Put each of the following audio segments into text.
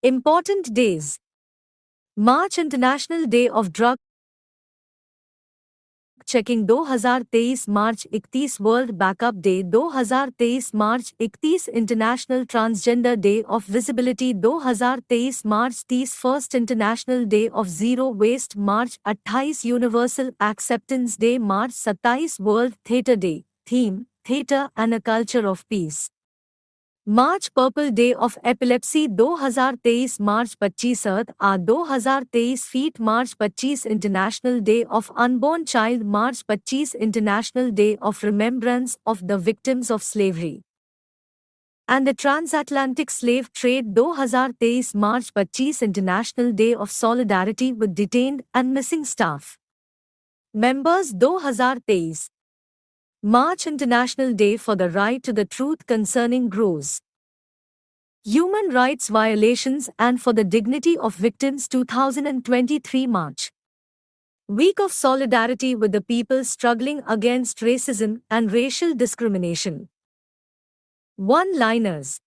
Important days. March International Day of Drug Checking 2023 March 31 World Backup Day 2023 March 31 International Transgender Day of Visibility 2023 March 31 International Day of Zero Waste March 28 Universal Acceptance Day March 27 World Theatre Day. Theme: Theatre and a Culture of Peace. March purple day of epilepsy 2023 March 25 earth hour 2023 फीट March 25 international day of unborn child March 25 international day of remembrance of the victims of slavery and the transatlantic slave trade 2023 March 25 international day of solidarity with detained and missing staff members 2023 March International Day for the Right to the Truth Concerning Gross Human Rights Violations and for the Dignity of Victims 2023 March Week of Solidarity with the people struggling against racism and racial discrimination. One-liners.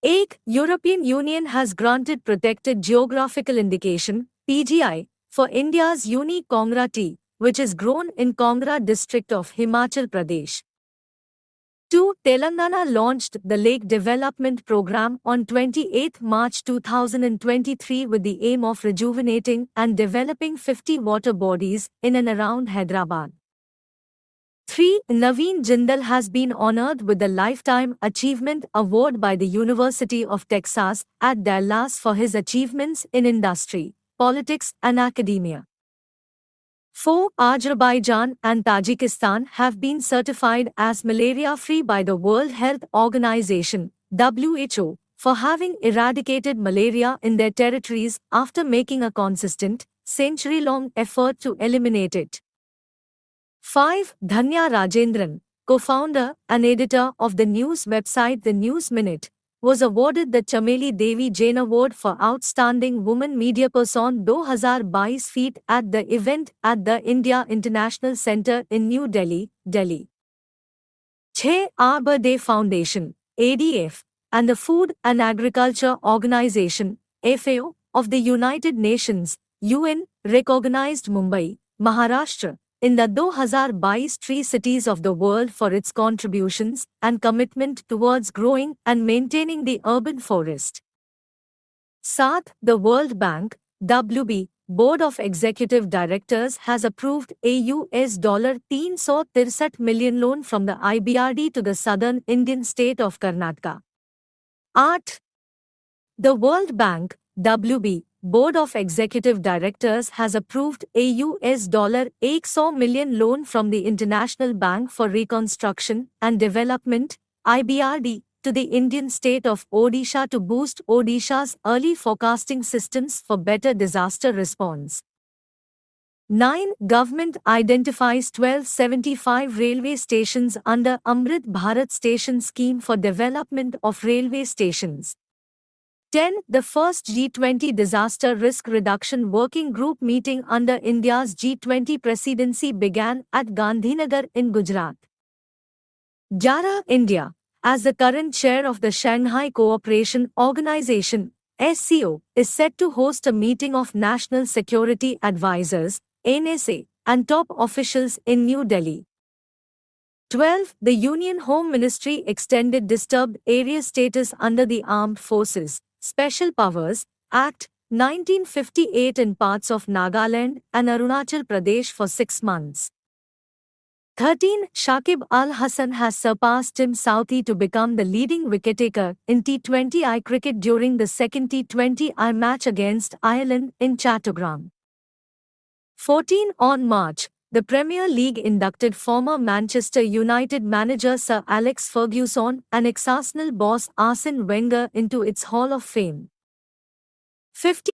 1. European Union has granted Protected Geographical Indication (PGI) for India's unique Kongra tea, which is grown in Kongra district of Himachal Pradesh. 2. Telangana launched the Lake Development Program on 28 March 2023 with the aim of rejuvenating and developing 50 water bodies in and around Hyderabad. 3. Naveen Jindal has been honored with the Lifetime Achievement Award by the University of Texas at Dallas for his achievements in industry, politics, and academia. 4. Azerbaijan and Tajikistan have been certified as malaria-free by the World Health Organization (WHO) for having eradicated malaria in their territories after making a consistent, century-long effort to eliminate it. 5. Dhanya Rajendran, co-founder and editor of the news website The News Minute, was awarded the Chameli Devi Jain Award for Outstanding Woman Media Person 2022 feat at the event at the India International Centre in New Delhi, Delhi. 6. Arbor Day Foundation, ADF, and the Food and Agriculture Organization, FAO, of the United Nations, UN, recognized Mumbai, Maharashtra, in the 2022 Tree Cities of the World for its contributions and commitment towards growing and maintaining the urban forest. 7. The World Bank, WB, Board of Executive Directors has approved a $363 million loan from the IBRD to the southern Indian state of Karnataka. 8. The World Bank, WB, Board of Executive Directors has approved a $100 million loan from the International Bank for Reconstruction and Development, IBRD, to the Indian state of Odisha to boost Odisha's early forecasting systems for better disaster response. 9. Government identifies 1275 railway stations under Amrit Bharat Station Scheme for development of railway stations. 10. The first G20 Disaster Risk Reduction Working Group meeting under India's G20 presidency began at Gandhinagar in Gujarat. 11. India, as the current chair of the Shanghai Cooperation Organization, SCO, is set to host a meeting of National Security Advisors, NSA, and top officials in New Delhi. 12. The Union Home Ministry extended disturbed area status under the Armed Forces Special Powers Act, 1958 in parts of Nagaland and Arunachal Pradesh for 6 months. 13. Shakib Al Hasan has surpassed Tim Southee to become the leading wicketaker in T20I cricket during the second T20I match against Ireland in Chattogram. 14. On March, the Premier League inducted former Manchester United manager Sir Alex Ferguson and ex-Arsenal boss Arsene Wenger into its Hall of Fame. 15.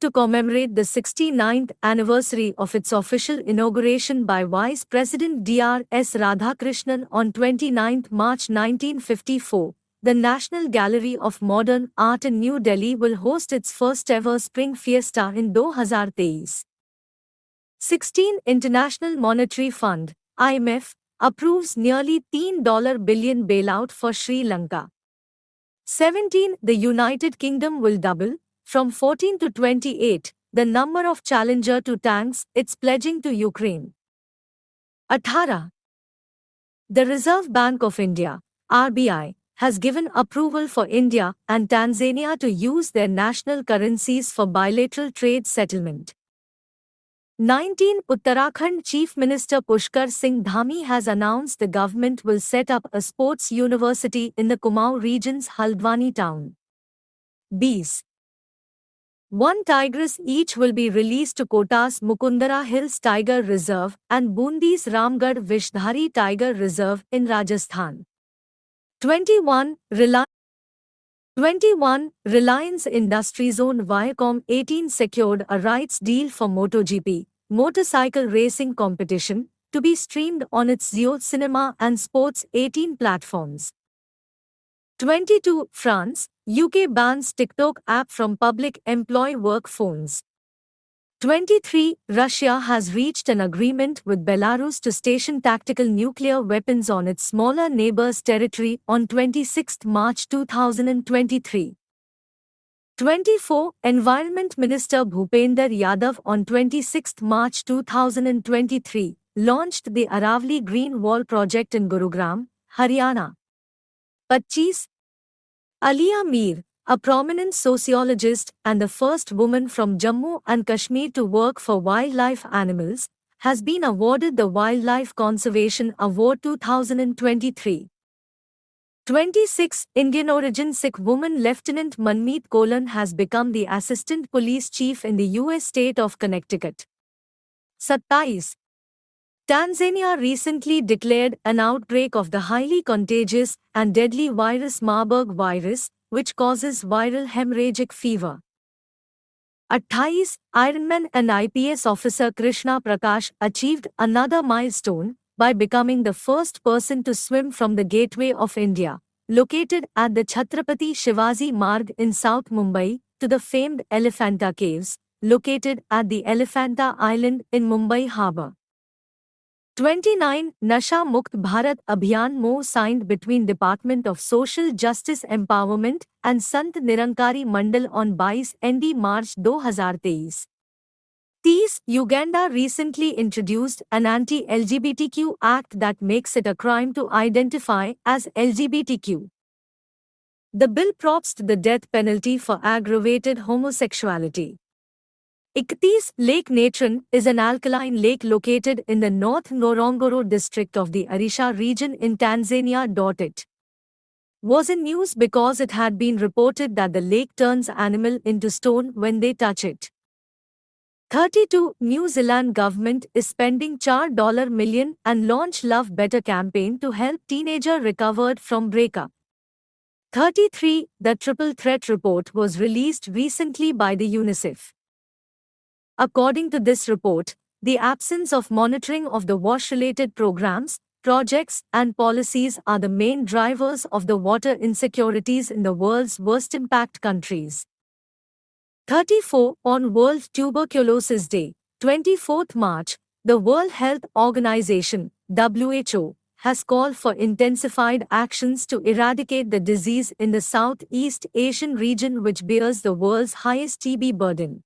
To commemorate the 69th anniversary of its official inauguration by Vice President Dr.S. Radhakrishnan on 29 March 1954, the National Gallery of Modern Art in New Delhi will host its first-ever Spring Fiesta in 2023. 16. International Monetary Fund, IMF, approves nearly $3 billion bailout for Sri Lanka. 17. The United Kingdom will double, from 14 to 28, the number of Challenger 2 tanks it's pledging to Ukraine. 18. The Reserve Bank of India, RBI, has given approval for India and Tanzania to use their national currencies for bilateral trade settlement. 19. Uttarakhand Chief Minister Pushkar Singh Dhami has announced the government will set up a sports university in the Kumaon region's Haldwani town. 20. One tigress each will be released to Kota's Mukundara Hills Tiger Reserve and Bundi's Ramgarh Vishdhari Tiger Reserve in Rajasthan. 21. Reliance Industries owned Viacom 18 secured a rights deal for MotoGP, motorcycle racing competition, to be streamed on its Zio Cinema and Sports 18 platforms. 22. France, UK bans TikTok app from public employee work phones. 23. Russia has reached an agreement with Belarus to station tactical nuclear weapons on its smaller neighbor's territory on 26 March 2023. 24. Environment Minister Bhupender Yadav on 26 March 2023 launched the Aravali Green Wall project in Gurugram, Haryana. 25. Alia Mir, a prominent sociologist and the first woman from Jammu and Kashmir to work for wildlife animals, has been awarded the Wildlife Conservation Award 2023. 26. Indian origin Sikh woman Lieutenant Manmeet Kolan has become the Assistant Police Chief in the U.S. state of Connecticut. 27. Tanzania recently declared an outbreak of the highly contagious and deadly virus Marburg virus, which causes viral hemorrhagic fever. 28. Ironman and IPS officer Krishna Prakash achieved another milestone by becoming the first person to swim from the Gateway of India, located at the Chhatrapati Shivaji Marg in South Mumbai, to the famed Elephanta Caves, located at the Elephanta Island in Mumbai Harbour. 29. Nasha Mukt Bharat Abhiyan MoU signed between Department of Social Justice Empowerment and Sant Nirankari Mandal on 22 March 2023. 30. Uganda recently introduced an anti-LGBTQ act that makes it a crime to identify as LGBTQ. The bill props the death penalty for aggravated homosexuality. 31. Lake Natron is an alkaline lake located in the North Ngorongoro district of the Arusha region in Tanzania. It was in news because it had been reported that the lake turns animal into stone when they touch it. 32. New Zealand government is spending $4 million and launch Love Better campaign to help teenager recovered from breakup. 33. The Triple Threat Report was released recently by the UNICEF. According to this report, the absence of monitoring of the WASH-related programs, projects, and policies are the main drivers of the water insecurities in the world's worst impact countries. 34. On World Tuberculosis Day, 24th March, the World Health Organization, WHO, has called for intensified actions to eradicate the disease in the Southeast Asian region, which bears the world's highest TB burden.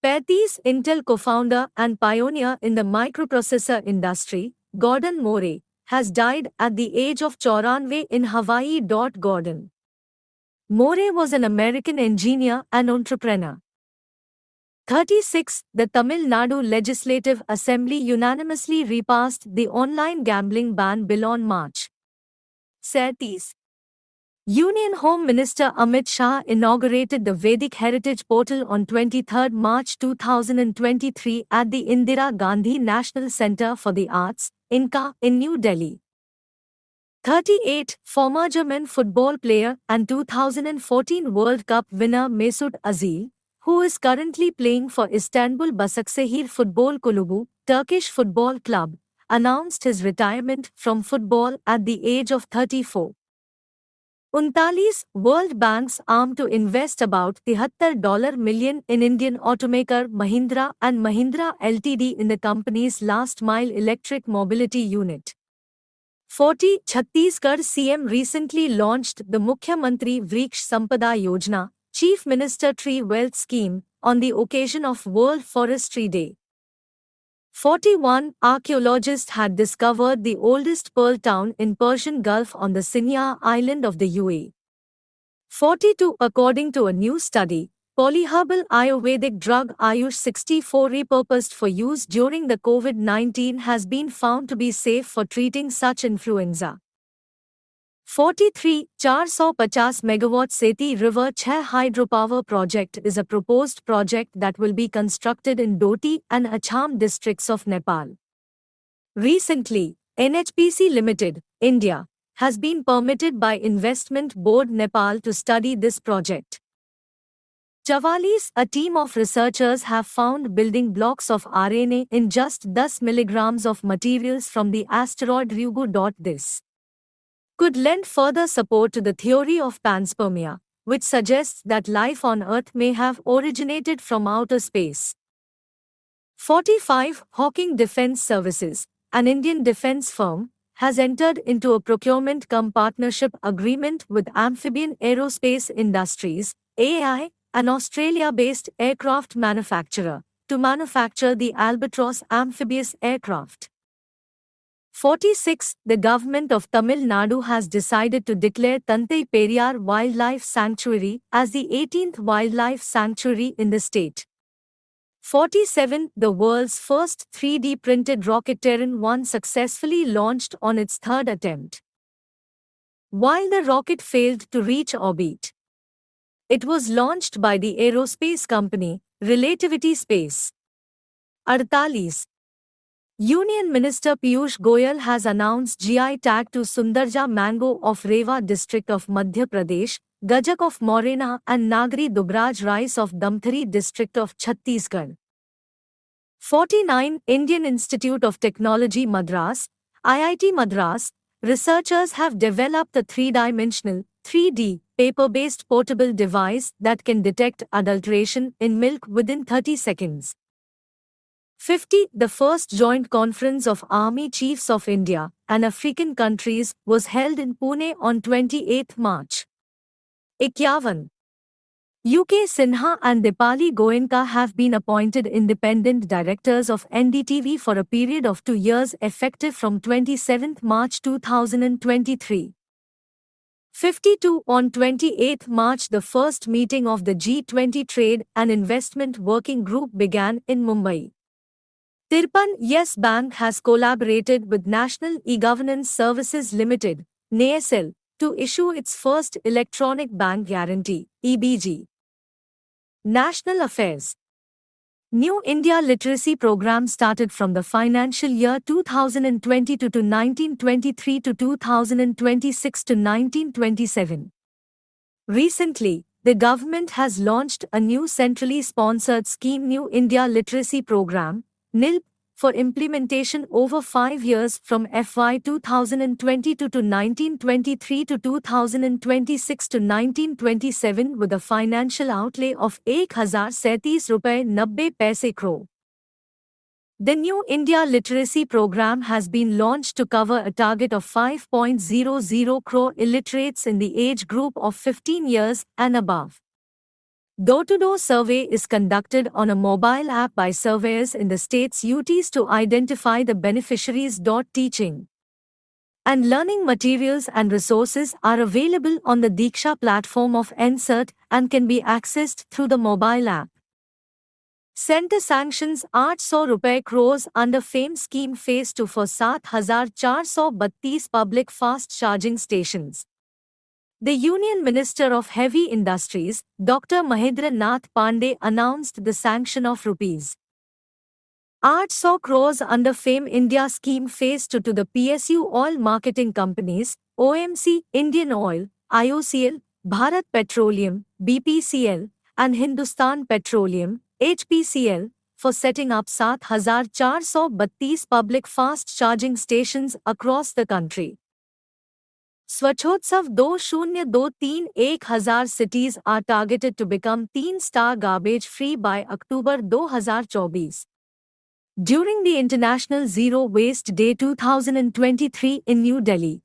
35. Intel co-founder and pioneer in the microprocessor industry, Gordon Moore, has died at the age of 94 in Hawaii. Gordon Moore was an American engineer and entrepreneur. 36. The Tamil Nadu Legislative Assembly unanimously repassed the online gambling ban bill on March 30. Union Home Minister Amit Shah inaugurated the Vedic Heritage Portal on 23 March 2023 at the Indira Gandhi National Centre for the Arts, INCA, in New Delhi. 38. Former German football player and 2014 World Cup winner Mesut Özil, who is currently playing for Istanbul Basaksehir Futbol Kulübü, Turkish football club, announced his retirement from football at the age of 34. 39. World Bank's arm to invest about $73 million in Indian automaker Mahindra & Mahindra Ltd in the company's last-mile electric mobility unit. 40. Chhattisgarh CM recently launched the Mukhyamantri Vriksh Sampada Yojana, Chief Minister Tree Wealth Scheme, on the occasion of World Forestry Day. 41. Archaeologists had discovered the oldest pearl town in Persian Gulf on the Sinjar island of the UAE. 42. According to a new study, polyherbal Ayurvedic drug Ayush 64 repurposed for use during the COVID-19 has been found to be safe for treating such influenza. 43. 450 megawatt Seti River Chh hydropower project is a proposed project that will be constructed in Doti and Acham districts of Nepal. Recently, NHPC Limited, India, has been permitted by Investment Board Nepal to study this project. 44. A team of researchers have found building blocks of RNA in just 10 milligrams of materials from the asteroid Ryugu. This could lend further support to the theory of panspermia, which suggests that life on Earth may have originated from outer space. 45. Hawking Defence Services, an Indian defence firm, has entered into a procurement-cum-partnership agreement with Amphibian Aerospace Industries, AI, an Australia-based aircraft manufacturer, to manufacture the Albatross amphibious aircraft. 46. The government of Tamil Nadu has decided to declare Tantai Periyar Wildlife Sanctuary as the 18th wildlife sanctuary in the state. 47. The world's first 3D printed rocket Terran 1 successfully launched on its third attempt. While the rocket failed to reach orbit, it was launched by the aerospace company, Relativity Space. 48. Union Minister Piyush Goyal has announced GI tag to Sundarja mango of Rewa district of Madhya Pradesh, Gajak of Morena and Nagri Dubraj rice of Damthari district of Chhattisgarh. 49. Indian Institute of Technology Madras, IIT Madras, researchers have developed a three-dimensional, 3D, paper-based portable device that can detect adulteration in milk within 30 seconds. 50. The first joint conference of Army Chiefs of India and African countries was held in Pune on 28 March. 51. UK Sinha and Dipali Goenka have been appointed independent directors of NDTV for a period of 2 years effective from 27 March 2023. 52. On 28 March the first meeting of the G20 Trade and Investment Working Group began in Mumbai. 53. Yes Bank has collaborated with National E-Governance Services Limited, NASL, to issue its first electronic bank guarantee, EBG. National Affairs. New India Literacy Program started from the financial year 2022 to 1923 to 2026 to 1927. Recently, the government has launched a new centrally sponsored scheme, New India Literacy Program, NILP, for implementation over 5 years from FY 2022 to 1923 to 2026 to 1927 with a financial outlay of 1037 rupees 90 crore. The New India Literacy Program has been launched to cover a target of 5.00 crore illiterates in the age group of 15 years and above. Door-to-door survey is conducted on a mobile app by surveyors in the state's UTs to identify the beneficiaries. Teaching and learning materials and resources are available on the Diksha platform of NCERT and can be accessed through the mobile app. Center sanctions 800 rupees crores under FAME scheme phase 2 for 7,432 public fast charging stations. The Union Minister of Heavy Industries, Dr. Mahendra Nath Pandey, announced the sanction of Rs. 800 crores under FAME India scheme phase 2 to the PSU oil marketing companies, OMC, Indian Oil, IOCL, Bharat Petroleum, BPCL, and Hindustan Petroleum, HPCL, for setting up 7,432 public fast charging stations across the country. Swachhotsav 2023 1000 cities are targeted to become 3-star garbage free by October 2024. During the International Zero Waste Day 2023 in New Delhi,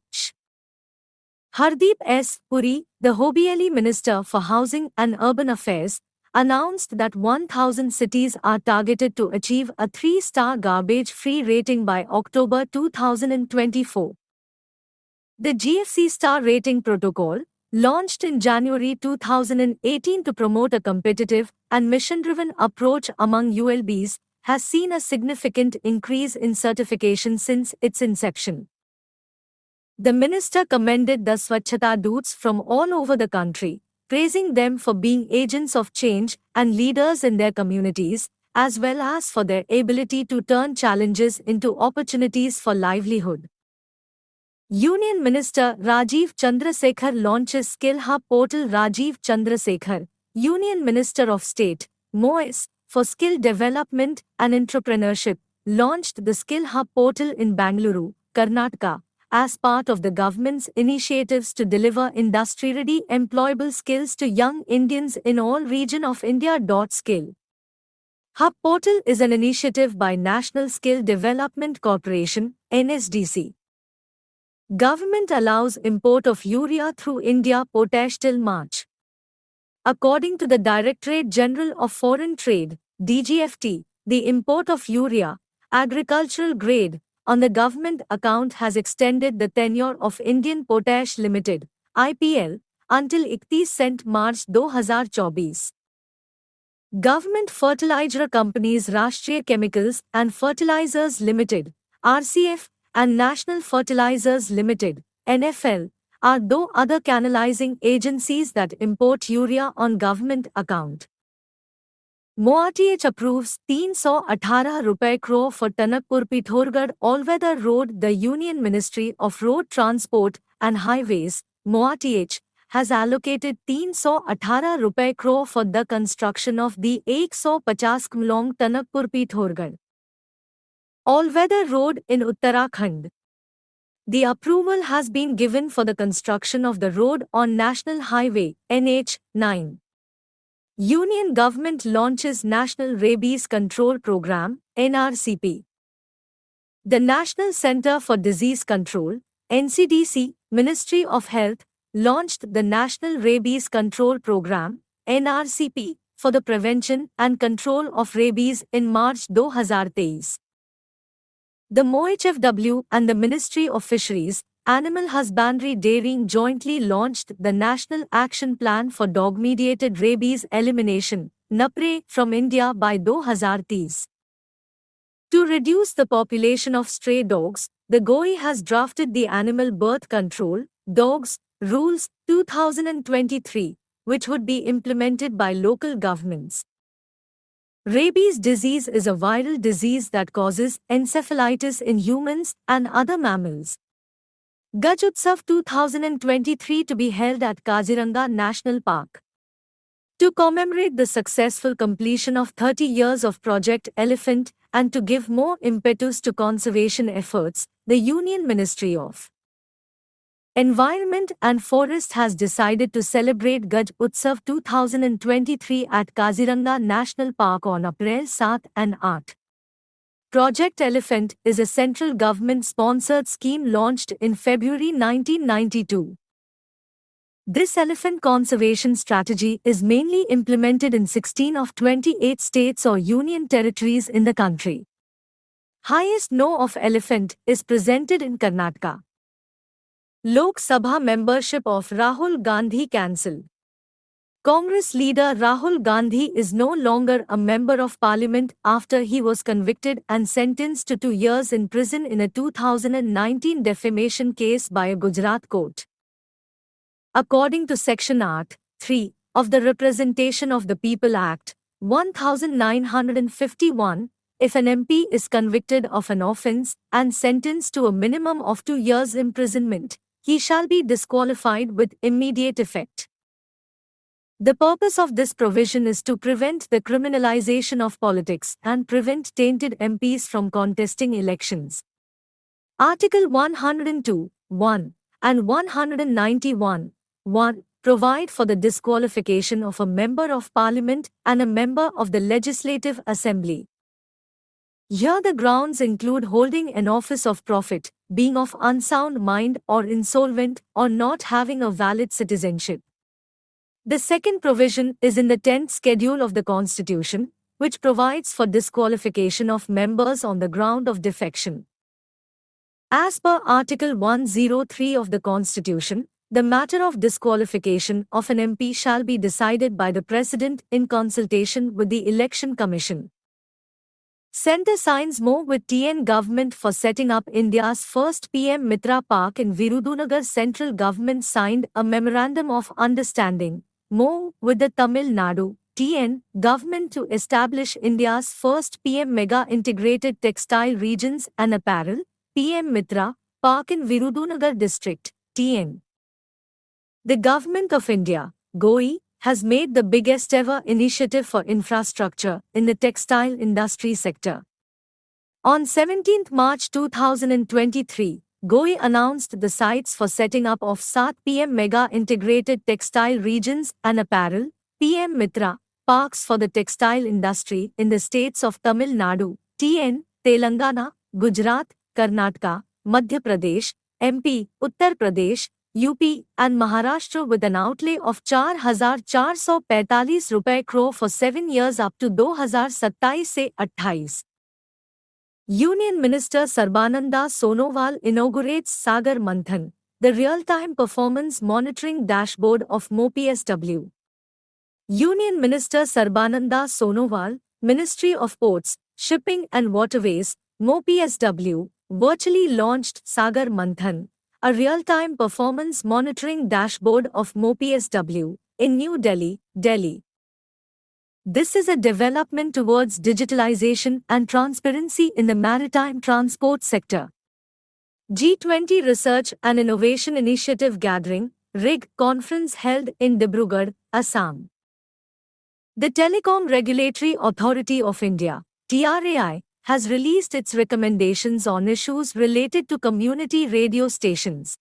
Hardeep S. Puri, the Hobbieli Minister for Housing and Urban Affairs, announced that 1,000 cities are targeted to achieve a 3-star garbage-free rating by October 2024. The GFC Star Rating Protocol, launched in January 2018 to promote a competitive and mission-driven approach among ULBs, has seen a significant increase in certification since its inception. The minister commended the Swachhata Doots from all over the country, praising them for being agents of change and leaders in their communities, as well as for their ability to turn challenges into opportunities for livelihood. Union Minister Rajiv Chandrasekhar launches Skill Hub portal. Rajiv Chandrasekhar, Union Minister of State, MoES, for Skill Development and Entrepreneurship, launched the Skill Hub portal in Bangalore, Karnataka, as part of the government's initiatives to deliver industry-ready employable skills to young Indians in all regions of India. Skill Hub portal is an initiative by National Skill Development Corporation, NSDC. Government allows import of urea through India potash till March. According to the Directorate General of Foreign Trade, DGFT, the import of urea, agricultural grade, on the government account has extended the tenure of Indian Potash Limited, IPL, until 31 March 2024. Government fertilizer companies Rashtriya Chemicals and Fertilizers Limited, RCF, and National Fertilizers Limited, NFL, are though other canalizing agencies that import urea on government account. MoRTH approves 318 रुपए crore for Tanakpur-Pithogarh all-weather road. The Union Ministry of Road Transport and Highways, MoRTH, has allocated 318 रुपए crore for the construction of the 150 km long Tanakpur-Pithogarh all-weather road in Uttarakhand. The approval has been given for the construction of the road on National Highway, NH 9. Union Government launches National Rabies Control Program, NRCP. The National Centre for Disease Control, NCDC, Ministry of Health, launched the National Rabies Control Program, NRCP, for the prevention and control of rabies in March 2023. The MoHFW and the Ministry of Fisheries, Animal Husbandry Dairying jointly launched the National Action Plan for Dog-Mediated Rabies Elimination, NAPRE, from India by 2030. To reduce the population of stray dogs, the GOI has drafted the Animal Birth Control, Dogs, Rules, 2023, which would be implemented by local governments. Rabies disease is a viral disease that causes encephalitis in humans and other mammals. Gaj Utsav 2023 to be held at Kaziranga National Park. To commemorate the successful completion of 30 years of Project Elephant and to give more impetus to conservation efforts, the Union Ministry of Environment and Forest has decided to celebrate Gaj Utsav 2023 at Kaziranga National Park on April 7 and 8. Project Elephant is a central government-sponsored scheme launched in February 1992. This elephant conservation strategy is mainly implemented in 16 of 28 states or union territories in the country. Highest no of elephant is presented in Karnataka. Lok Sabha membership of Rahul Gandhi cancelled. Congress leader Rahul Gandhi is no longer a member of parliament after he was convicted and sentenced to 2 years in prison in a 2019 defamation case by a Gujarat court. According to Section Art. 3 of the Representation of the People Act, 1951, if an MP is convicted of an offence and sentenced to a minimum of 2 years imprisonment, he shall be disqualified with immediate effect. The purpose of this provision is to prevent the criminalization of politics and prevent tainted MPs from contesting elections. Article 102, 1, and 191, 1, provide for the disqualification of a member of parliament and a member of the Legislative Assembly. Here the grounds include holding an office of profit, being of unsound mind or insolvent, or not having a valid citizenship. The second provision is in the 10th schedule of the Constitution, which provides for disqualification of members on the ground of defection. As per Article 103 of the Constitution, the matter of disqualification of an MP shall be decided by the President in consultation with the Election Commission. Centre signs more with TN government for setting up India's first PM Mitra Park in Virudunagar. Central government signed a memorandum of understanding, MOU, with the Tamil Nadu TN government to establish India's first PM Mega Integrated Textile Regions and Apparel PM Mitra Park in Virudunagar district TN. The Government of India GOI has made the biggest ever initiative for infrastructure in the textile industry sector. On 17 March 2023, GOI announced the sites for setting up of SAT PM Mega Integrated Textile Regions and Apparel PM Mitra Parks for the textile industry in the states of Tamil Nadu, TN, Telangana, Gujarat, Karnataka, Madhya Pradesh, MP, Uttar Pradesh, UP and Maharashtra with an outlay of 4,445 रुपए crore for 7 years up to 2027 से 28. Union Minister Sarbananda Sonowal inaugurates Sagar Manthan, the real-time performance monitoring dashboard of MoPSW. Union Minister Sarbananda Sonowal, Ministry of Ports, Shipping and Waterways, MoPSW, virtually launched Sagar Manthan, a real-time performance monitoring dashboard of MoPSW, in New Delhi, Delhi. This is a development towards digitalization and transparency in the maritime transport sector. G20 Research and Innovation Initiative Gathering, RIG conference held in Dibrugarh, Assam. The Telecom Regulatory Authority of India, TRAI, has released its recommendations on issues related to community radio stations.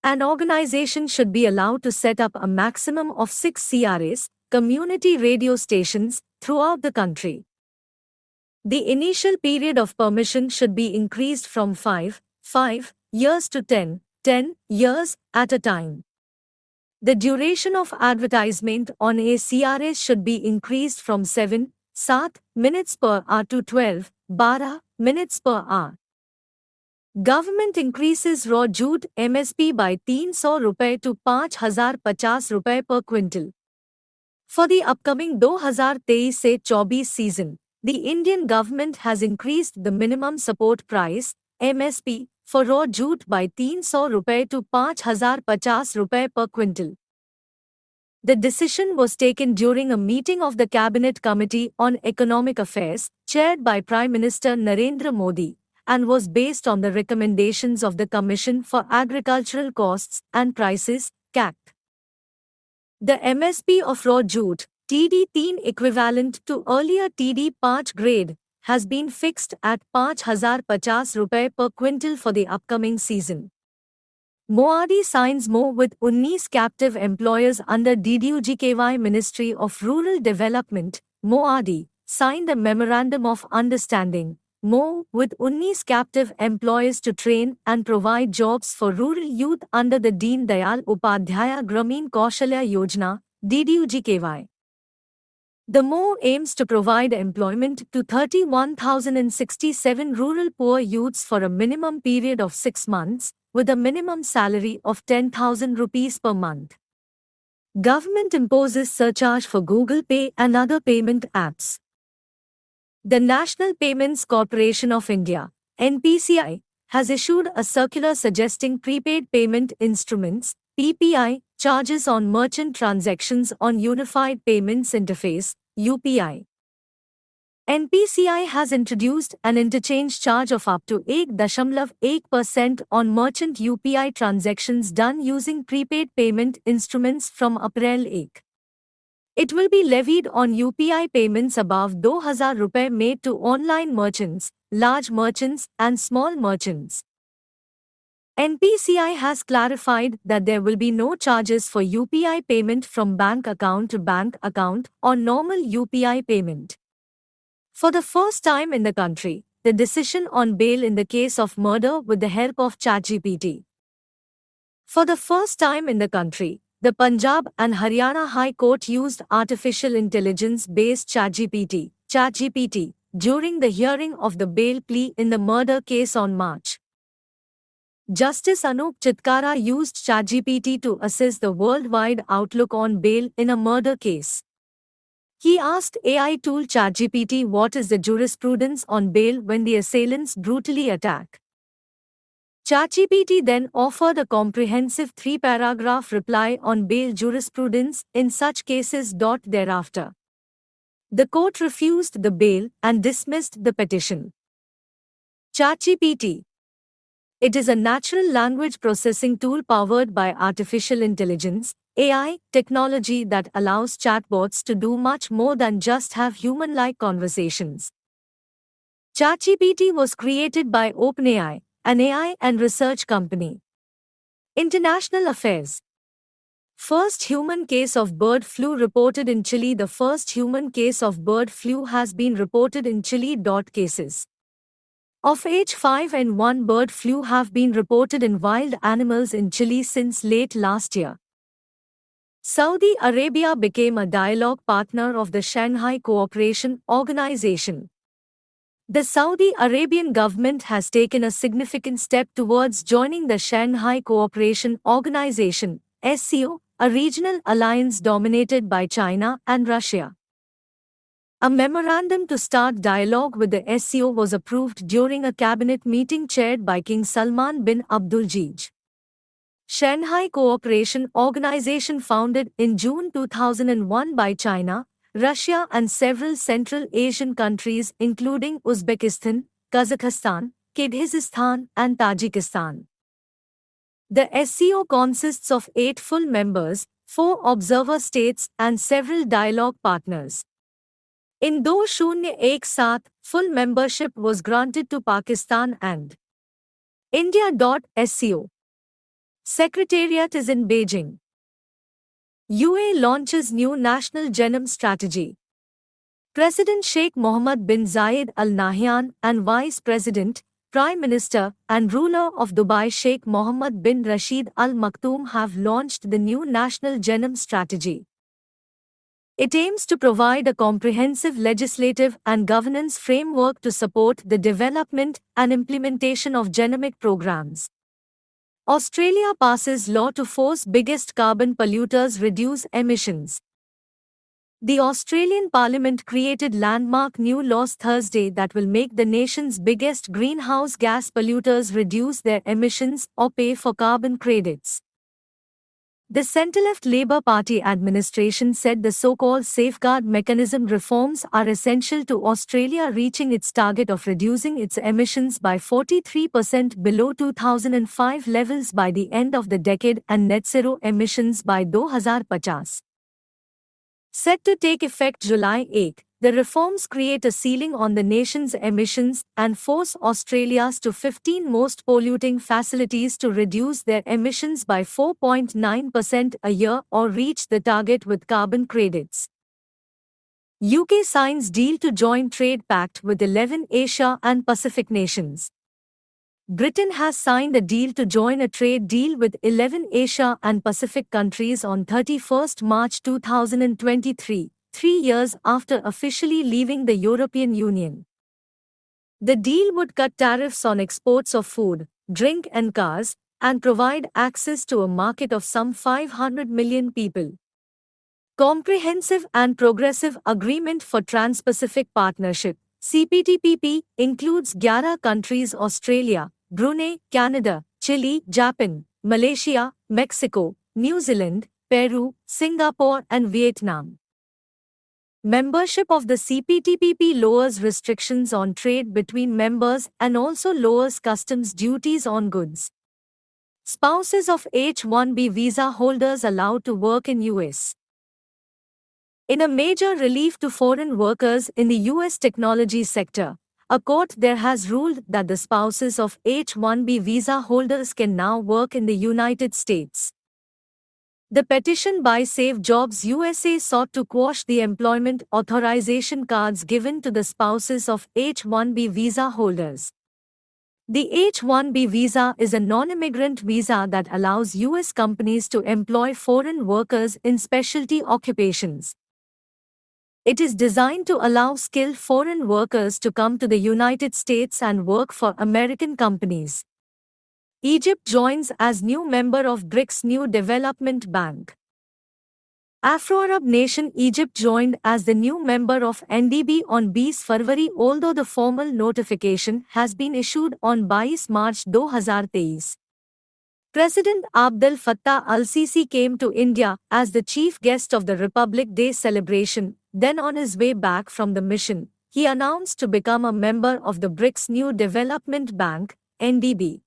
An organization should be allowed to set up a maximum of 6 CRAs, community radio stations, throughout the country. The initial period of permission should be increased from 5 years to 10 years at a time. The duration of advertisement on a CRA should be increased from 7 minutes per hour to 12 minutes per hour. Government increases raw jute MSP by 300 रुपए to 5,050 रुपए per quintal. For the upcoming 2023-24 season, the Indian government has increased the minimum support price MSP for raw jute by 300 रुपए to 5,050 रुपए per quintal. The decision was taken during a meeting of the Cabinet Committee on Economic Affairs, chaired by Prime Minister Narendra Modi, and was based on the recommendations of the Commission for Agricultural Costs and Prices, CAC. The MSP of raw jute, TD3 equivalent to earlier TD5 grade, has been fixed at 5,050 rupees per quintal for the upcoming season. Moadi signs MO with 19 captive employers under DDUGKY Ministry of Rural Development, Moadi, signed a Memorandum of Understanding, MO, with 19 captive employers to train and provide jobs for rural youth under the Deen Dayal Upadhyaya Gramin Kaushalya Yojana, DDUGKY. The MO aims to provide employment to 31,067 rural poor youths for a minimum period of 6 months, with a minimum salary of 10,000 rupees per month. Government imposes surcharge for Google Pay and other payment apps. The National Payments Corporation of India, NPCI, has issued a circular suggesting prepaid payment instruments, PPI, charges on merchant transactions on Unified Payments Interface, UPI. NPCI has introduced an interchange charge of up to 8.1% on merchant UPI transactions done using prepaid payment instruments from April 8. It will be levied on UPI payments above 2,000 rupees made to online merchants, large merchants and small merchants. NPCI has clarified that there will be no charges for UPI payment from bank account to bank account or normal UPI payment. For the first time in the country, the decision on bail in the case of murder with the help of ChatGPT. For the first time in the country, the Punjab and Haryana High Court used artificial intelligence-based ChatGPT, during the hearing of the bail plea in the murder case on March. Justice Anup Chitkara used ChatGPT to assess the worldwide outlook on bail in a murder case. He asked AI tool ChatGPT what is the jurisprudence on bail when the assailants brutally attack. ChatGPT then offered a comprehensive 3-paragraph reply on bail jurisprudence in such cases. Thereafter, the court refused the bail and dismissed the petition. ChatGPT. It is a natural language processing tool powered by artificial intelligence (AI) technology that allows chatbots to do much more than just have human-like conversations. ChatGPT was created by OpenAI, an AI and research company. International affairs. First human case of bird flu reported in Chile. The first human case of bird flu has been reported in Chile. Cases of H5N1 bird flu have been reported in wild animals in Chile since late last year. Saudi Arabia became a dialogue partner of the Shanghai Cooperation Organization. The Saudi Arabian government has taken a significant step towards joining the Shanghai Cooperation Organization, SCO, a regional alliance dominated by China and Russia. A memorandum to start dialogue with the SCO was approved during a cabinet meeting chaired by King Salman bin Abdulaziz. Shanghai Cooperation Organization, founded in June 2001 by China, Russia and several Central Asian countries including Uzbekistan, Kazakhstan, Kyrgyzstan and Tajikistan. The SCO consists of 8 full members, 4 observer states and several dialogue partners. In 2017, full membership was granted to Pakistan and India. SCO Secretariat is in Beijing. UAE launches new national genome strategy. President Sheikh Mohammed bin Zayed Al Nahyan and Vice President, Prime Minister, and ruler of Dubai Sheikh Mohammed bin Rashid Al Maktoum have launched the new national genome strategy. It aims to provide a comprehensive legislative and governance framework to support the development and implementation of genomic programs. Australia passes law to force biggest carbon polluters reduce emissions. The Australian Parliament created landmark new laws Thursday that will make the nation's biggest greenhouse gas polluters reduce their emissions or pay for carbon credits. The centre-left Labour Party administration said the so-called safeguard mechanism reforms are essential to Australia reaching its target of reducing its emissions by 43% below 2005 levels by the end of the decade and net zero emissions by 2050. Set to take effect July 8, the reforms create a ceiling on the nation's emissions and force Australia's 15 most polluting facilities to reduce their emissions by 4.9% a year or reach the target with carbon credits. UK signs deal to join trade pact with 11 Asia and Pacific nations. Britain has signed a deal to join a trade deal with 11 Asia and Pacific countries on 31 March 2023, 3 years after officially leaving the European Union. The deal would cut tariffs on exports of food, drink and cars, and provide access to a market of some 500 million people. Comprehensive and Progressive Agreement for Trans-Pacific Partnership (CPTPP) includes 11 countries: Australia, Brunei, Canada, Chile, Japan, Malaysia, Mexico, New Zealand, Peru, Singapore and Vietnam. Membership of the CPTPP lowers restrictions on trade between members and also lowers customs duties on goods. Spouses of H-1B visa holders allowed to work in US. In a major relief to foreign workers in the US technology sector, a court there has ruled that the spouses of H-1B visa holders can now work in the United States. The petition by Save Jobs USA sought to quash the employment authorization cards given to the spouses of H-1B visa holders. The H-1B visa is a non-immigrant visa that allows U.S. companies to employ foreign workers in specialty occupations. It is designed to allow skilled foreign workers to come to the United States and work for American companies. Egypt joins as new member of BRICS New Development Bank. Afro-Arab nation Egypt joined as the new member of NDB on 20 February, although the formal notification has been issued on 22 March 2023. President Abdel Fattah al-Sisi came to India as the chief guest of the Republic Day celebration. Then on his way back from the mission, he announced to become a member of the BRICS New Development Bank, NDB.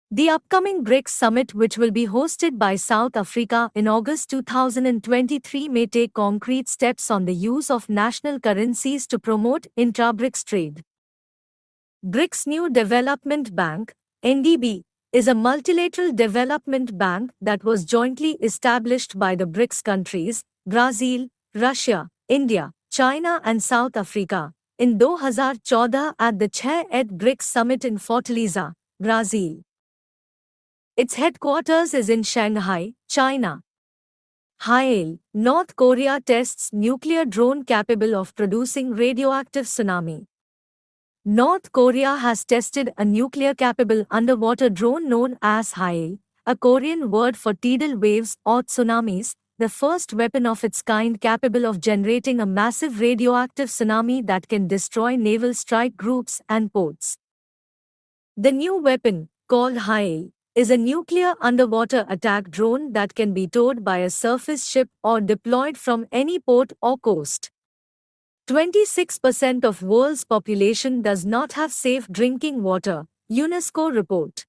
The upcoming BRICS summit, which will be hosted by South Africa in August 2023, may take concrete steps on the use of national currencies to promote intra-BRICS trade. BRICS New Development Bank, NDB, is a multilateral development bank that was jointly established by the BRICS countries, Brazil, Russia, India, China and South Africa, in 2014 at the 6th BRICS Summit in Fortaleza, Brazil. Its headquarters is in Shanghai, China. Hail, North Korea tests nuclear drone capable of producing radioactive tsunami. North Korea has tested a nuclear-capable underwater drone known as Hail, a Korean word for tidal waves or tsunamis, the first weapon of its kind capable of generating a massive radioactive tsunami that can destroy naval strike groups and ports. The new weapon, called Hail, is a nuclear underwater attack drone that can be towed by a surface ship or deployed from any port or coast. 26% of world's population does not have safe drinking water, UNESCO report.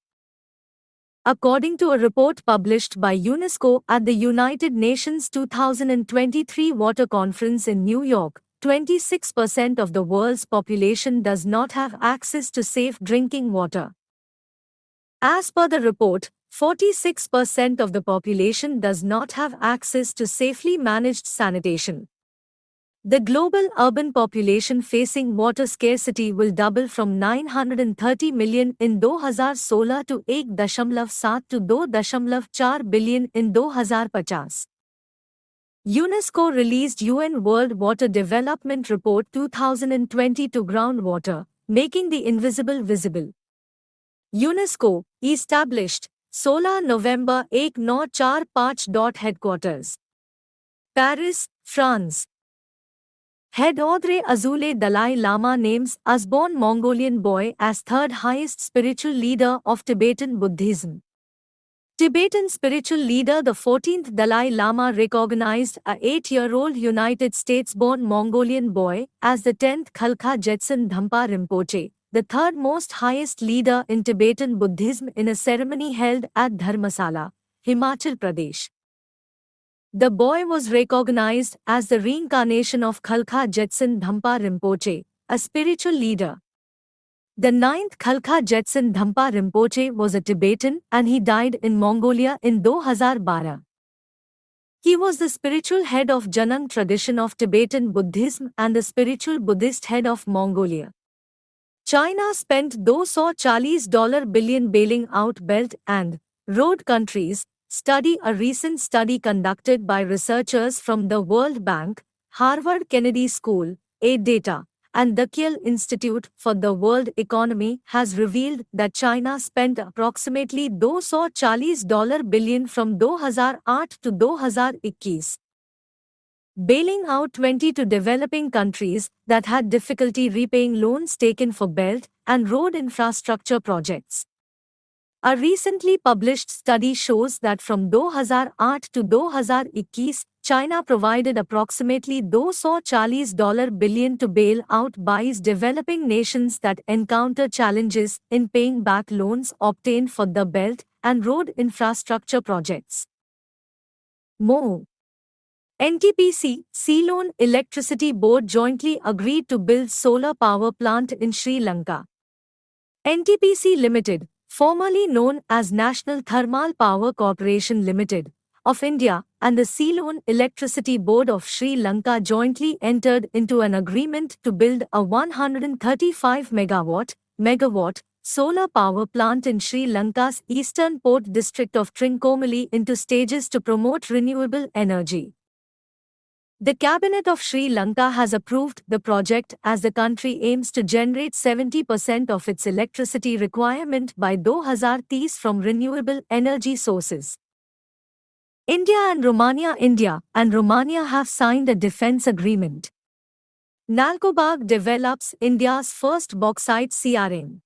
According to a report published by UNESCO at the United Nations 2023 Water Conference in New York, 26% of the world's population does not have access to safe drinking water. As per the report, 46% of the population does not have access to safely managed sanitation. The global urban population facing water scarcity will double from 930 million in 2016 to 1.7 to 2.4 billion in 2050. UNESCO released UN World Water Development Report 2020 to groundwater, making the invisible visible. UNESCO, established, 16 November 1945. Headquarters, Paris, France. Head Audrey Azoulay Dalai Lama names Usborne Mongolian boy as third highest spiritual leader of Tibetan Buddhism. Tibetan spiritual leader the 14th Dalai Lama recognized a 8-year-old United States-born Mongolian boy as the 10th Khalkha Jetsun Dhampa Rinpoche, the third most highest leader in Tibetan Buddhism in a ceremony held at Dharmasala, Himachal Pradesh. The boy was recognized as the reincarnation of Khalkha Jetsun Dhampa Rinpoche, a spiritual leader. The 9th Khalkha Jetsun Dhampa Rinpoche was a Tibetan and he died in Mongolia in 2012. He was the spiritual head of Janang tradition of Tibetan Buddhism and the spiritual Buddhist head of Mongolia. China spent $240 billion bailing out Belt and Road countries. Study. A recent study conducted by researchers from the World Bank, Harvard Kennedy School, Data, and the Kiel Institute for the World Economy has revealed that China spent approximately $240 billion from 2008 to 2021, bailing out 22 developing countries that had difficulty repaying loans taken for Belt and Road infrastructure projects. A recently published study shows that from 2008 to 2021, China provided approximately $240 billion to bail out 22 developing nations that encounter challenges in paying back loans obtained for the Belt and Road infrastructure projects. More. NTPC, Ceylon Electricity Board jointly agreed to build solar power plant in Sri Lanka. NTPC Limited, formerly known as National Thermal Power Corporation Limited, of India and the Ceylon Electricity Board of Sri Lanka jointly entered into an agreement to build a 135 megawatt solar power plant in Sri Lanka's eastern port district of Trincomalee into stages to promote renewable energy. The Cabinet of Sri Lanka has approved the project as the country aims to generate 70% of its electricity requirement by 2030 from renewable energy sources. India and Romania have signed a defense agreement. Nalcobag develops India's first bauxite CRM.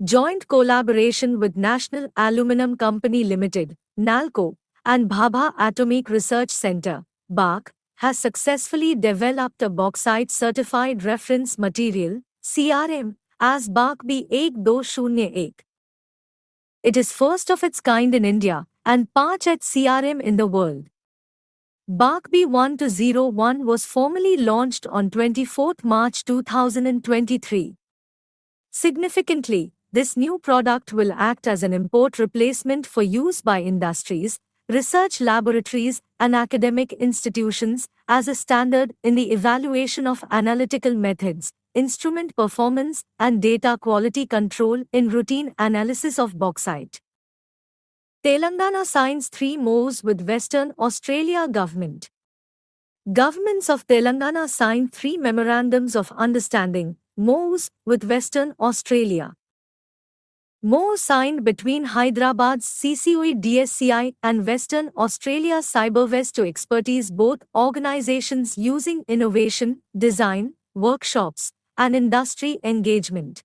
Joint collaboration with National Aluminium Company Limited, NALCO, and Bhabha Atomic Research Centre, BARC, has successfully developed a bauxite-certified reference material, CRM, as BARC B1208. It is first of its kind in India and Panchayat CRM in the world. BARC B1201 was formally launched on 24 March 2023. Significantly, this new product will act as an import replacement for use by industries, research laboratories, and academic institutions as a standard in the evaluation of analytical methods, instrument performance, and data quality control in routine analysis of bauxite. Telangana signs 3 MOUs with Western Australia government. Governments of Telangana signed 3 Memorandums of Understanding, MOUs, with Western Australia. MOU signed between Hyderabad's CCOE-DSCI and Western Australia's CyberWest to expertise both organizations using innovation, design, workshops, and industry engagement.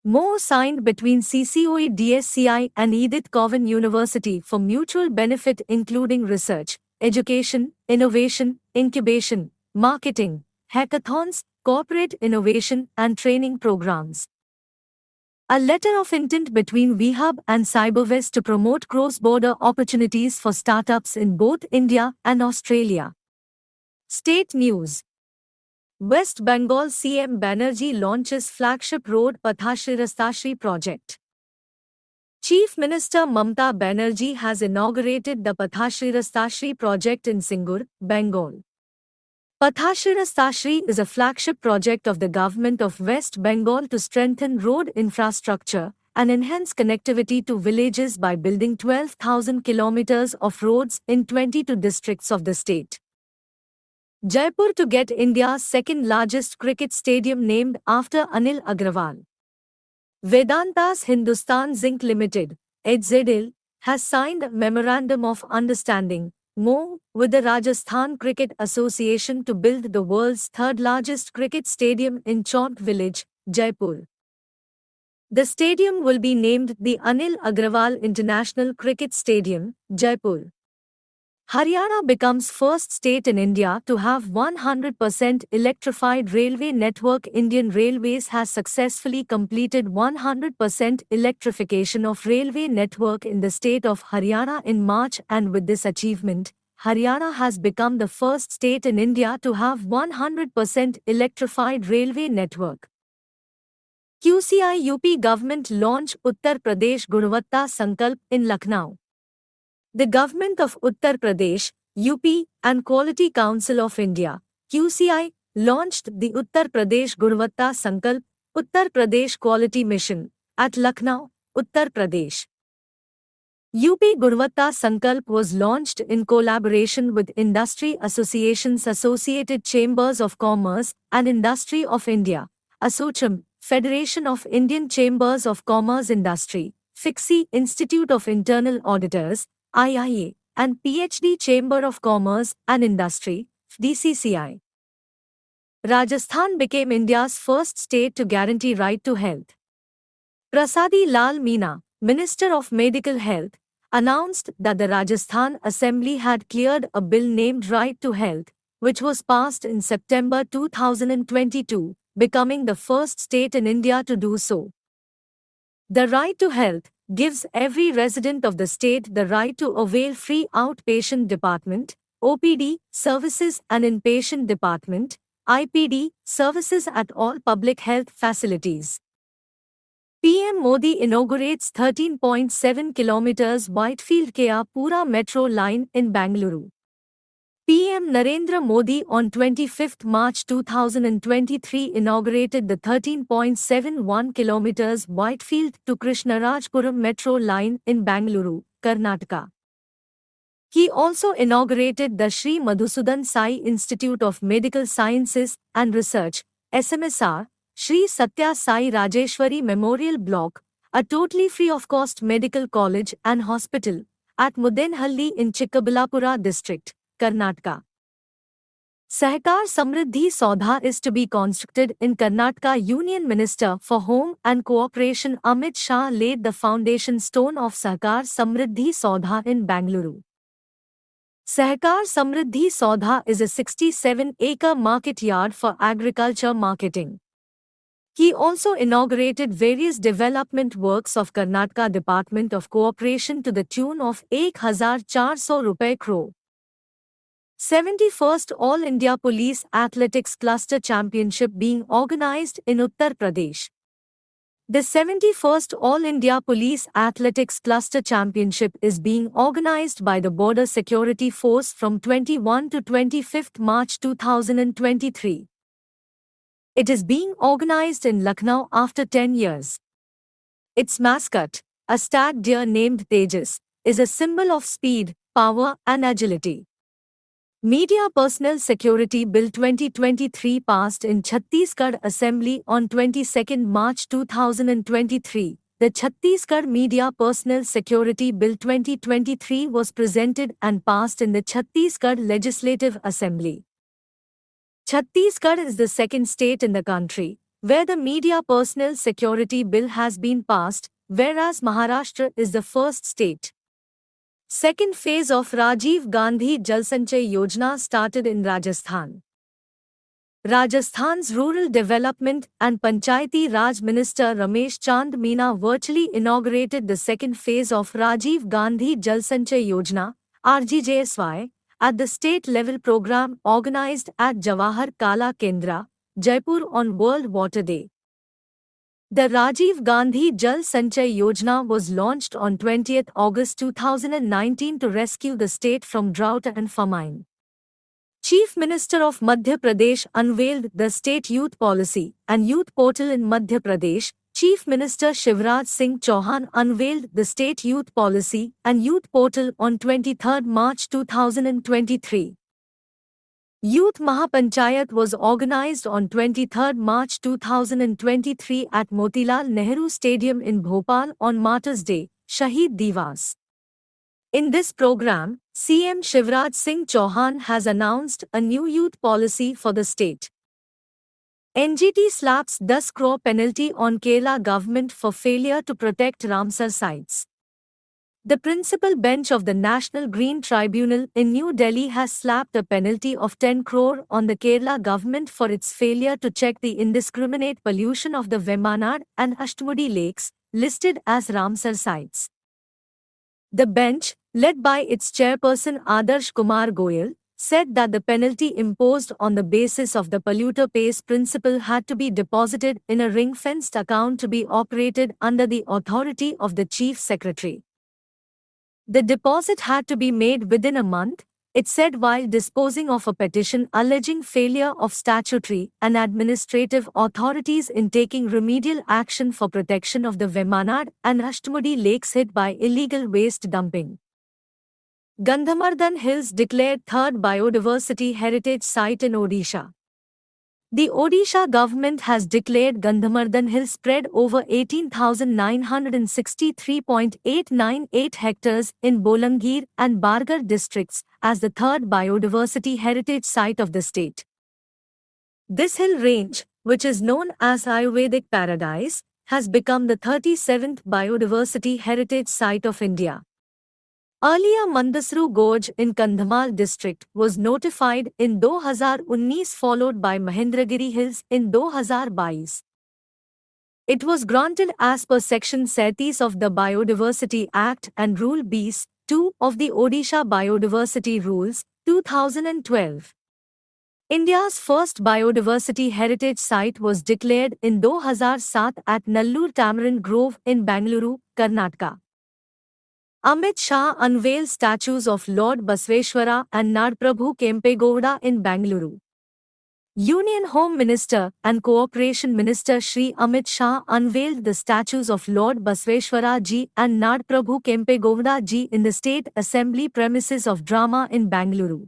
MOU signed between CCOE-DSCI and Edith Cowan University for mutual benefit including research, education, innovation, incubation, marketing, hackathons, corporate innovation and training programs. A letter of intent between WeHub and CyberWest to promote cross-border opportunities for startups in both India and Australia. State news. West Bengal CM Banerjee launches flagship road Pathashri project. Chief Minister Mamata Banerjee has inaugurated the Pathashri project in Singur, Bengal. Pathashri is a flagship project of the government of West Bengal to strengthen road infrastructure and enhance connectivity to villages by building 12,000 kilometers of roads in 22 districts of the state. Jaipur to get India's second largest cricket stadium named after Anil Agrawal. Vedanta's Hindustan Zinc Limited, HZL, has signed a Memorandum of Understanding, MOU, with the Rajasthan Cricket Association to build the world's third-largest cricket stadium in Chaut Village, Jaipur. The stadium will be named the Anil Agrawal International Cricket Stadium, Jaipur. Haryana becomes first state in India to have 100% electrified railway network. Indian Railways has successfully completed 100% electrification of railway network in the state of Haryana in March, and with this achievement, Haryana has become the first state in India to have 100% electrified railway network. QCI UP government launch Uttar Pradesh Gunavatta Sankalp in Lucknow. The Government of Uttar Pradesh, UP, and Quality Council of India, QCI, launched the Uttar Pradesh Gunavatta Sankalp, Uttar Pradesh Quality Mission, at Lucknow, Uttar Pradesh. UP Gunavatta Sankalp was launched in collaboration with industry associations Associated Chambers of Commerce and Industry of India, ASSOCHAM, Federation of Indian Chambers of Commerce Industry, FICCI Institute of Internal Auditors, IIA, and PhD Chamber of Commerce and Industry, DCCI. Rajasthan became India's first state to guarantee right to health. Prasadi Lal Meena, Minister of Medical Health, announced that the Rajasthan Assembly had cleared a bill named Right to Health, which was passed in September 2022, becoming the first state in India to do so. The Right to Health gives every resident of the state the right to avail free outpatient department, OPD, services and inpatient department, IPD, services at all public health facilities. PM Modi inaugurates 13.7 kilometers Whitefield-Pura metro line in Bengaluru. PM Narendra Modi on 25 March 2023 inaugurated the 13.71 kilometers Whitefield to Krishnarajpuram metro line in Bengaluru, Karnataka. He also inaugurated the Sri Madhusudan Sai Institute of Medical Sciences and Research, SMSR, Sri Satya Sai Rajeshwari Memorial Block, a totally free of cost medical college and hospital, at Mudenhalli in Chikkaballapura district, Karnataka. Sahakar Samriddhi Saudha is to be constructed in Karnataka. Union Minister for Home and Cooperation Amit Shah laid the foundation stone of Sahakar Samriddhi Saudha in Bengaluru. Sahakar Samriddhi Saudha is a 67-acre market yard for agriculture marketing. He also inaugurated various development works of Karnataka Department of Cooperation to the tune of 1,400 rupees crore. 71st All India Police Athletics Cluster Championship being organized in Uttar Pradesh. The 71st All India Police Athletics Cluster Championship is being organized by the Border Security Force from 21 to 25 March 2023. It is being organized in Lucknow after 10 years. Its mascot, a stag deer named Tejas, is a symbol of speed, power, and agility. Media Personnel Security Bill 2023 passed in Chhattisgarh Assembly on 22 March 2023. The Chhattisgarh Media Personnel Security Bill 2023 was presented and passed in the Chhattisgarh Legislative Assembly. Chhattisgarh is the second state in the country where the Media Personnel Security Bill has been passed, whereas Maharashtra is the first state. Second phase of Rajiv Gandhi Jal Sanchay Yojana started in Rajasthan. Rajasthan's Rural Development and Panchayati Raj Minister Ramesh Chand Meena virtually inaugurated the second phase of Rajiv Gandhi Jal Sanchay Yojana (RGJSY) at the state-level program organized at Jawahar Kala Kendra, Jaipur on World Water Day. The Rajiv Gandhi Jal Sanchay Yojana was launched on 20 August 2019 to rescue the state from drought and famine. Chief Minister of Madhya Pradesh unveiled the State Youth Policy and Youth Portal in Madhya Pradesh. Chief Minister Shivraj Singh Chauhan unveiled the State Youth Policy and Youth Portal on 23 March 2023. Youth Mahapanchayat was organized on 23 March 2023 at Motilal Nehru Stadium in Bhopal on Martyrs' Day, Shaheed Divas. In this program, CM Shivraj Singh Chauhan has announced a new youth policy for the state. NGT slaps 10 crore penalty on Kerala government for failure to protect Ramsar sites. The principal bench of the National Green Tribunal in New Delhi has slapped a penalty of 10 crore on the Kerala government for its failure to check the indiscriminate pollution of the Vemanad and Ashtmudi lakes, listed as Ramsar sites. The bench, led by its chairperson Adarsh Kumar Goyal, said that the penalty imposed on the basis of the polluter pays principle had to be deposited in a ring-fenced account to be operated under the authority of the Chief Secretary. The deposit had to be made within a month, it said, while disposing of a petition alleging failure of statutory and administrative authorities in taking remedial action for protection of the Vemanad and Ashtmudi lakes hit by illegal waste dumping. Gandhamardhan Hills declared third biodiversity heritage site in Odisha. The Odisha government has declared Gandhamardhan Hills spread over 18,963.898 hectares in Bolangir and Bargarh districts as the third biodiversity heritage site of the state. This hill range, which is known as Ayurvedic Paradise, has become the 37th biodiversity heritage site of India. Earlier Mandasru Gorge in Kandhamal district was notified in 2019 followed by Mahendragiri Hills in 2022. It was granted as per Section 37 of the Biodiversity Act and Rule B(2) of the Odisha Biodiversity Rules, 2012. India's first biodiversity heritage site was declared in 2007 at Nallur Tamarind Grove in Bengaluru, Karnataka. Amit Shah unveils statues of Lord Basveshwara and Nadprabhu Kempegowda in Bengaluru. Union Home Minister and Cooperation Minister Shri Amit Shah unveiled the statues of Lord Basveshwara ji and Nadprabhu Kempegowda ji in the State Assembly premises of Drama in Bengaluru.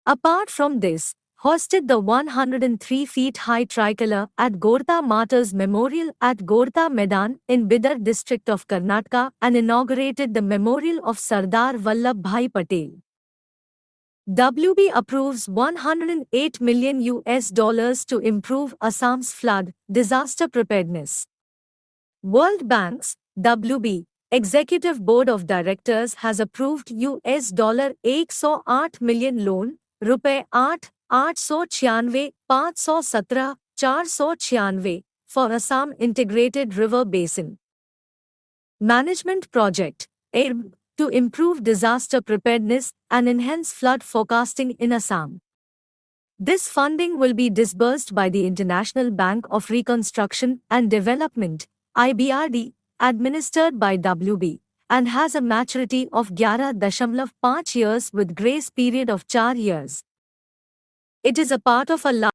Apart from this, hosted the 103 feet high tricolor at Gorta Martyrs Memorial at Gorta Medan in Bidar district of Karnataka and inaugurated the memorial of Sardar Vallabhbhai Patel. WB approves $108 million to improve Assam's flood disaster preparedness. World Bank's WB Executive Board of Directors has approved $108 million loan, रुपए 8,896, 517, 496 for Assam Integrated River Basin Management Project (ERB) to improve disaster preparedness and enhance flood forecasting in Assam. This funding will be disbursed by the International Bank of Reconstruction and Development (IBRD), administered by WB, and has a maturity of 11.5 years with grace period of 4 years. It is a part of a